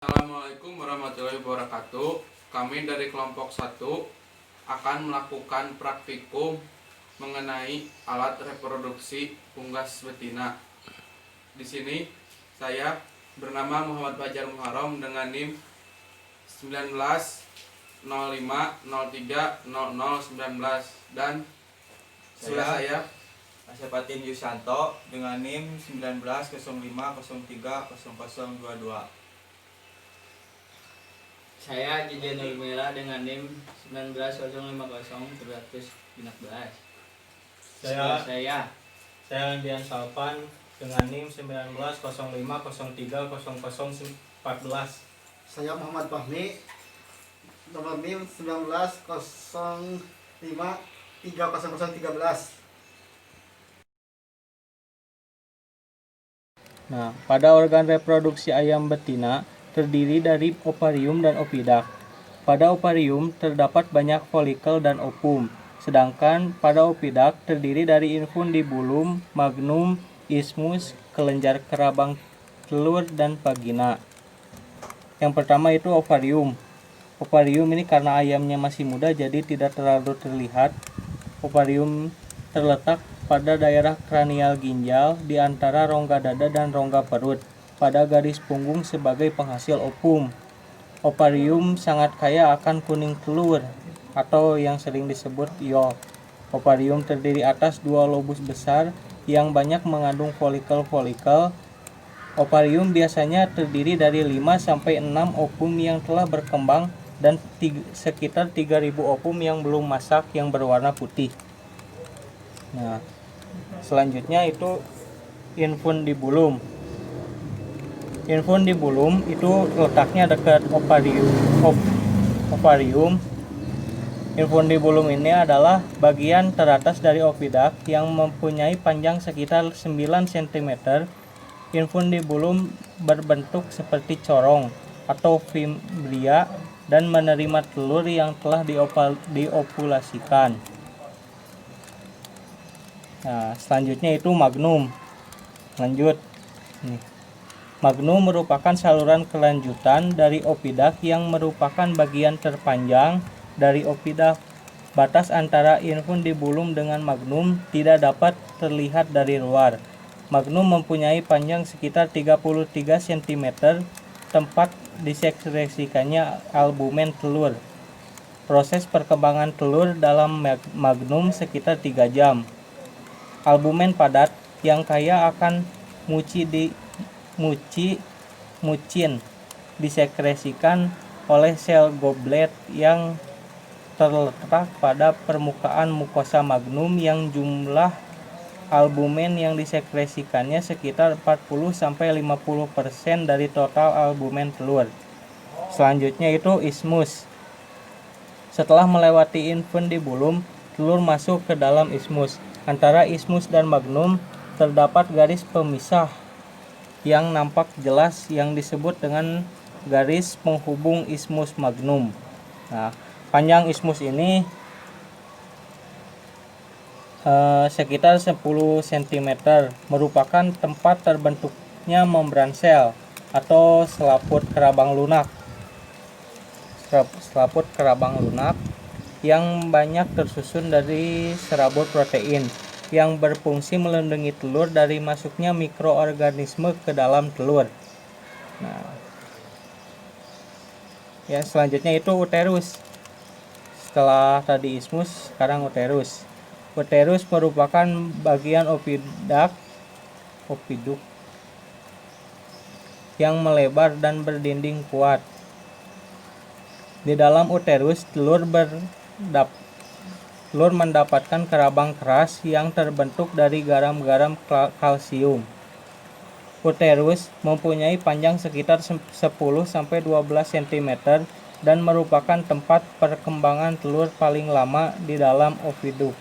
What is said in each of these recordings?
Assalamualaikum warahmatullahi wabarakatuh. Kami dari kelompok 1 akan melakukan praktikum mengenai alat reproduksi unggas betina. Di sini saya bernama Muhammad Fajar Muharram dengan NIM 1905030019 dan saya Asyafatin Yusanto dengan NIM 1905030022. Saya Jijen Nurmila dengan NIM 19050316. Saya Dian Salpan dengan NIM 1905030014. Saya Muhammad Fahmi nomor NIM 1905300013. Nah, pada organ reproduksi ayam betina terdiri dari ovarium dan oviduct. Pada ovarium terdapat banyak folikel dan ovum, sedangkan pada oviduct terdiri dari infundibulum, magnum, isthmus, kelenjar kerabang telur, dan vagina. Yang pertama itu ovarium. Ovarium ini karena ayamnya masih muda jadi tidak terlalu terlihat. Ovarium terletak pada daerah kranial ginjal di antara rongga dada dan rongga perut, pada garis punggung sebagai penghasil ovum. Ovarium sangat kaya akan kuning telur atau yang sering disebut yolk. Ovarium terdiri atas 2 lobus besar yang banyak mengandung folikel-folikel. Ovarium biasanya terdiri dari 5-6 ovum yang telah berkembang dan sekitar 3.000 ovum yang belum masak yang berwarna putih. Nah, selanjutnya itu infundibulum. Infundibulum itu letaknya dekat ovarium. Infundibulum ini adalah bagian teratas dari oviduct yang mempunyai panjang sekitar 9 cm. Infundibulum berbentuk seperti corong atau fimbria dan menerima telur yang telah diopulasikan. Nah, selanjutnya itu magnum. Lanjut. Magnum merupakan saluran kelanjutan dari oviduct yang merupakan bagian terpanjang dari oviduct. Batas antara infundibulum dengan magnum tidak dapat terlihat dari luar. Magnum mempunyai panjang sekitar 33 cm, tempat disekresikannya albumen telur. Proses perkembangan telur dalam magnum sekitar 3 jam. Albumen padat yang kaya akan mucin disekresikan oleh sel goblet yang terletak pada permukaan mukosa magnum yang jumlah albumen yang disekresikannya sekitar 40-50% dari total albumen telur. Selanjutnya itu isthmus. Setelah melewati infundibulum, telur masuk ke dalam isthmus. Antara isthmus dan magnum terdapat garis pemisah yang nampak jelas yang disebut dengan garis penghubung isthmus magnum. Nah, panjang isthmus ini sekitar 10 cm, merupakan tempat terbentuknya membran sel atau selaput kerabang lunak. Selaput kerabang lunak yang banyak tersusun dari serabut protein yang berfungsi melindungi telur dari masuknya mikroorganisme ke dalam telur. Nah, ya selanjutnya itu uterus. Setelah tadi isthmus, sekarang uterus. Uterus merupakan bagian oviduct yang melebar dan berdinding kuat. Di dalam uterus, telur mendapatkan kerabang keras yang terbentuk dari garam-garam kalsium. Uterus mempunyai panjang sekitar 10-12 cm dan merupakan tempat perkembangan telur paling lama di dalam oviduct,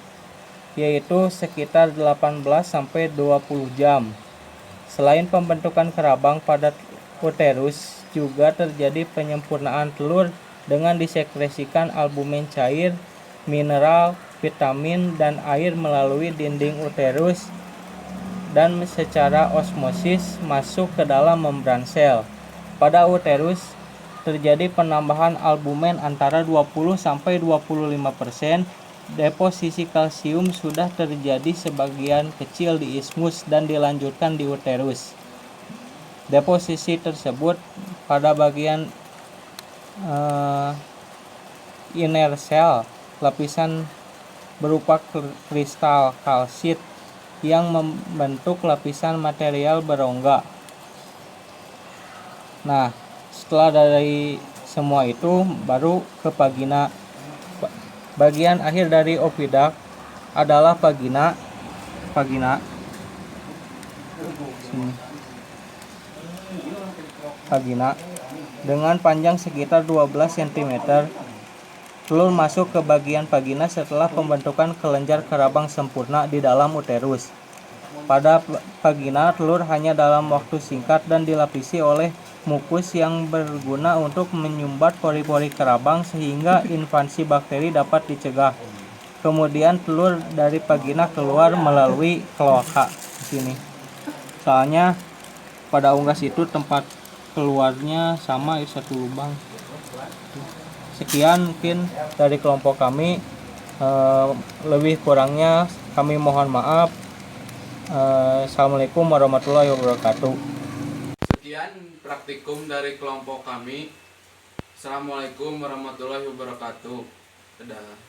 yaitu sekitar 18-20 jam. Selain pembentukan kerabang pada uterus, juga terjadi penyempurnaan telur dengan disekresikan albumen cair, mineral, vitamin, dan air melalui dinding uterus dan secara osmosis masuk ke dalam membran sel. Pada uterus terjadi penambahan albumen antara 20-25%. Deposisi kalsium sudah terjadi sebagian kecil di ismus dan dilanjutkan di uterus. Deposisi tersebut pada bagian inner cell, lapisan berupa kristal kalsit yang membentuk lapisan material berongga. Nah, setelah dari semua itu baru ke vagina. Bagian akhir dari oviduct adalah vagina. Vagina dengan panjang sekitar 12 cm. Telur masuk ke bagian vagina setelah pembentukan kelenjar kerabang sempurna di dalam uterus. Pada vagina, telur hanya dalam waktu singkat dan dilapisi oleh mukus yang berguna untuk menyumbat pori-pori kerabang sehingga invasi bakteri dapat dicegah. Kemudian telur dari vagina keluar melalui kloaka di sini. Soalnya pada unggas itu tempat keluarnya sama satu lubang. Sekian mungkin dari kelompok kami, lebih kurangnya kami mohon maaf. Assalamualaikum warahmatullahi wabarakatuh. Sekian praktikum dari kelompok kami. Assalamualaikum warahmatullahi wabarakatuh. Dadah.